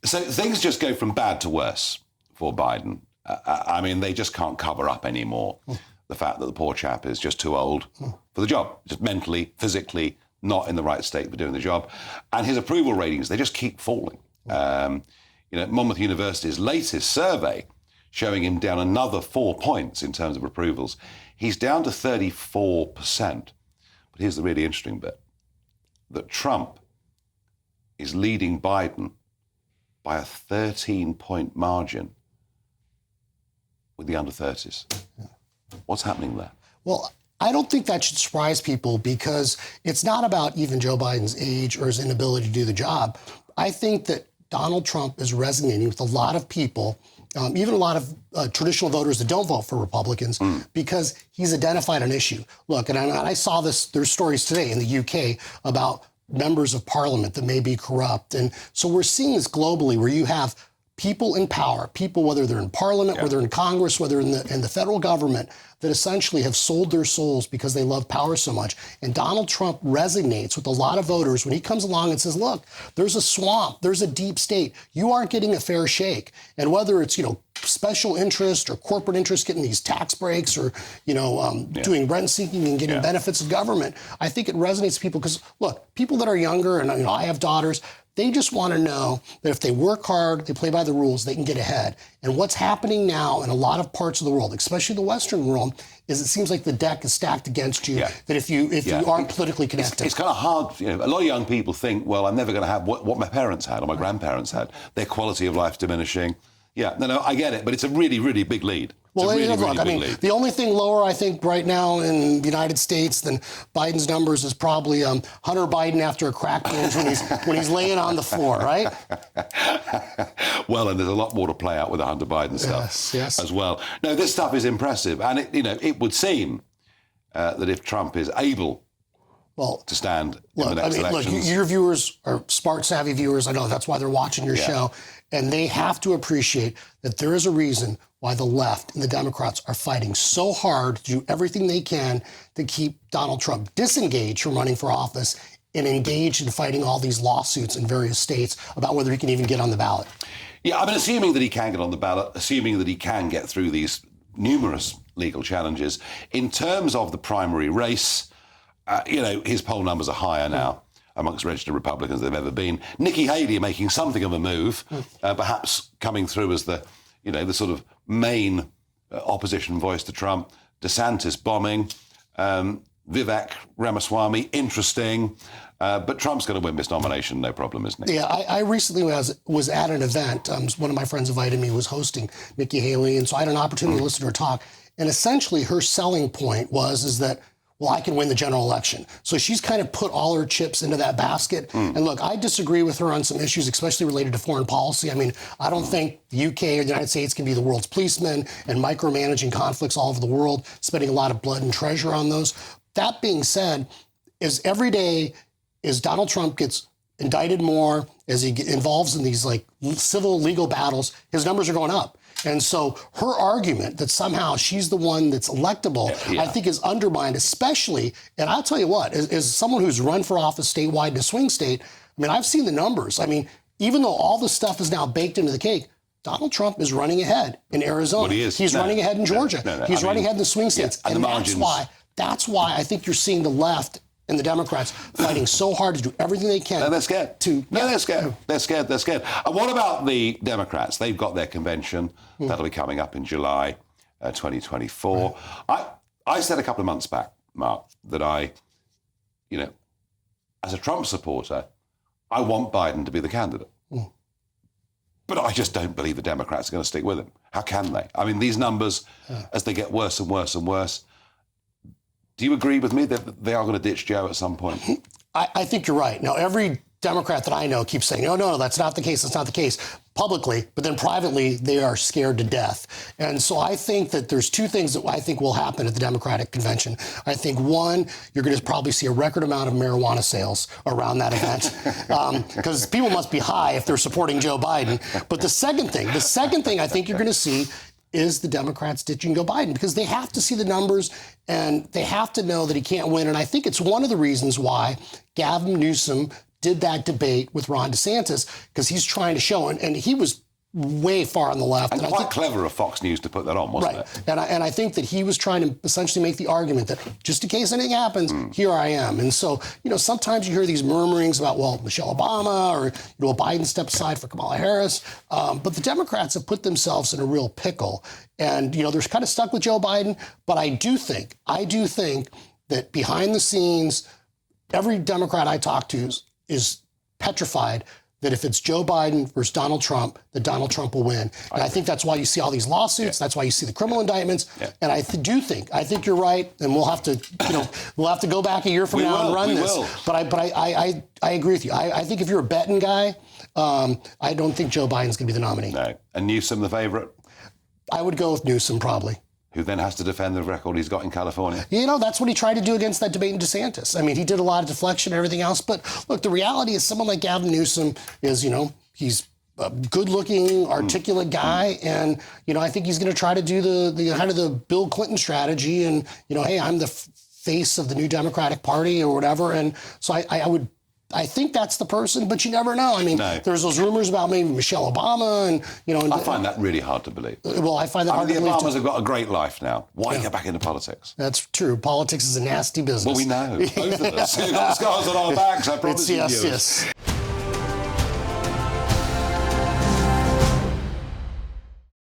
So things just go from bad to worse for Biden. I mean, they just can't cover up anymore the fact that the poor chap is just too old for the job, just mentally, physically, not in the right state for doing the job. And his approval ratings, they just keep falling. Monmouth University's latest survey showing him down another 4 points in terms of approvals. He's down to 34%. But here's the really interesting bit, that Trump is leading Biden by a 13-point margin with the under-30s. What's happening there? Well, I don't think that should surprise people because it's not about even Joe Biden's age or his inability to do the job. I think that Donald Trump is resonating with a lot of people, even a lot of traditional voters that don't vote for Republicans, because he's identified an issue. Look, and I saw this, there's stories today in the UK about members of parliament that may be corrupt. And so we're seeing this globally where you have people in power, people, whether they're in parliament, whether in Congress, whether in the federal government, that essentially have sold their souls because they love power so much. And Donald Trump resonates with a lot of voters when he comes along and says, look, there's a swamp, there's a deep state. You aren't getting a fair shake. And whether it's, special interest or corporate interest getting these tax breaks or, doing rent seeking and getting benefits of government, I think it resonates with people because, look, people that are younger, and I have daughters, they just want to know that if they work hard, they play by the rules, they can get ahead. And what's happening now in a lot of parts of the world, especially the Western world, is it seems like the deck is stacked against you, that if you aren't politically connected. It's kind of hard. A lot of young people think, well, I'm never going to have what my parents had or my grandparents had. Their quality of life diminishing. Yeah, no, I get it, but it's a really, really big lead. Well, really look, lead. The only thing lower, I think, right now in the United States than Biden's numbers is probably Hunter Biden after a crack binge when he's laying on the floor, right? Well, and there's a lot more to play out with the Hunter Biden stuff as well. No, this stuff is impressive, and it would seem that if Trump is able to stand in the next elections. Look, your viewers are smart, savvy viewers. I know that's why they're watching your show. And they have to appreciate that there is a reason why the left and the Democrats are fighting so hard to do everything they can to keep Donald Trump disengaged from running for office and engaged in fighting all these lawsuits in various states about whether he can even get on the ballot. Yeah, I mean, assuming that he can get on the ballot, assuming that he can get through these numerous legal challenges, in terms of the primary race, his poll numbers are higher now amongst registered Republicans than they've ever been. Nikki Haley making something of a move, perhaps coming through as the sort of main opposition voice to Trump. DeSantis bombing, Vivek Ramaswamy, interesting. But Trump's going to win this nomination, no problem, isn't he? Yeah, I recently was at an event. One of my friends invited me, was hosting Nikki Haley, and so I had an opportunity to listen to her talk. And essentially her selling point is that, well, I can win the general election. So she's kind of put all her chips into that basket. And look, I disagree with her on some issues, especially related to foreign policy. I mean, I don't think the UK or the United States can be the world's policeman and micromanaging conflicts all over the world, spending a lot of blood and treasure on those. That being said, is every day as Donald Trump gets indicted more, as he involves in these civil legal battles, his numbers are going up. And so her argument that somehow she's the one that's electable, I think is undermined, especially, and I'll tell you what, as someone who's run for office statewide in a swing state, I mean, I've seen the numbers. I mean, even though all this stuff is now baked into the cake, Donald Trump is running ahead in Arizona. Well, he is. He's running ahead in Georgia. He's running ahead in the swing states. And that's why I think you're seeing the left and the Democrats fighting so hard to do everything they can. And they're scared. They're scared. They're scared. And what about the Democrats? They've got their convention. That'll be coming up in July 2024. Right. I said a couple of months back, Mark, that as a Trump supporter, I want Biden to be the candidate. But I just don't believe the Democrats are going to stick with him. How can they? I mean, these numbers, as they get worse and worse and worse, do you agree with me that they are going to ditch Joe at some point? I think you're right. Now, every Democrat that I know keeps saying, no, that's not the case. That's not the case publicly. But then privately, they are scared to death. And so I think that there's two things that I think will happen at the Democratic convention. I think, one, you're going to probably see a record amount of marijuana sales around that event because people must be high if they're supporting Joe Biden. But the second thing I think you're going to see is the Democrats ditching Joe Biden because they have to see the numbers and they have to know that he can't win. And I think it's one of the reasons why Gavin Newsom did that debate with Ron DeSantis because he's trying to show, and he was way far on the left. And quite clever of Fox News to put that on, wasn't it? And I think that he was trying to essentially make the argument that just in case anything happens, here I am. And so, sometimes you hear these murmurings about, well, Michelle Obama or, will Biden step aside for Kamala Harris? But the Democrats have put themselves in a real pickle. And, they're kind of stuck with Joe Biden. But I do think that behind the scenes, every Democrat I talk to is petrified that if it's Joe Biden versus Donald Trump, that Donald Trump will win. And I think that's why you see all these lawsuits. That's why you see the criminal indictments. And I think you're right. And we'll have to, we'll have to go back a year from now and run this. But I agree with you. I think if you're a betting guy, I don't think Joe Biden's going to be the nominee. No. And Newsom, the favorite? I would go with Newsom probably. Who then has to defend the record he's got in California. That's what he tried to do against that debate in DeSantis. I mean, he did a lot of deflection and everything else. But look, the reality is someone like Gavin Newsom is, he's a good-looking, articulate guy. And, I think he's going to try to do the kind of the Bill Clinton strategy. And, hey, I'm the face of the new Democratic Party or whatever. And so I think that's the person, but you never know. I mean, there's those rumors about maybe Michelle Obama, and I find that really hard to believe. Well, I find that hard to believe. The Obamas have got a great life now. Why get back into politics? That's true. Politics is a nasty business. Well, we know. Both of us. We've got scars on our backs, I promise you. Yes.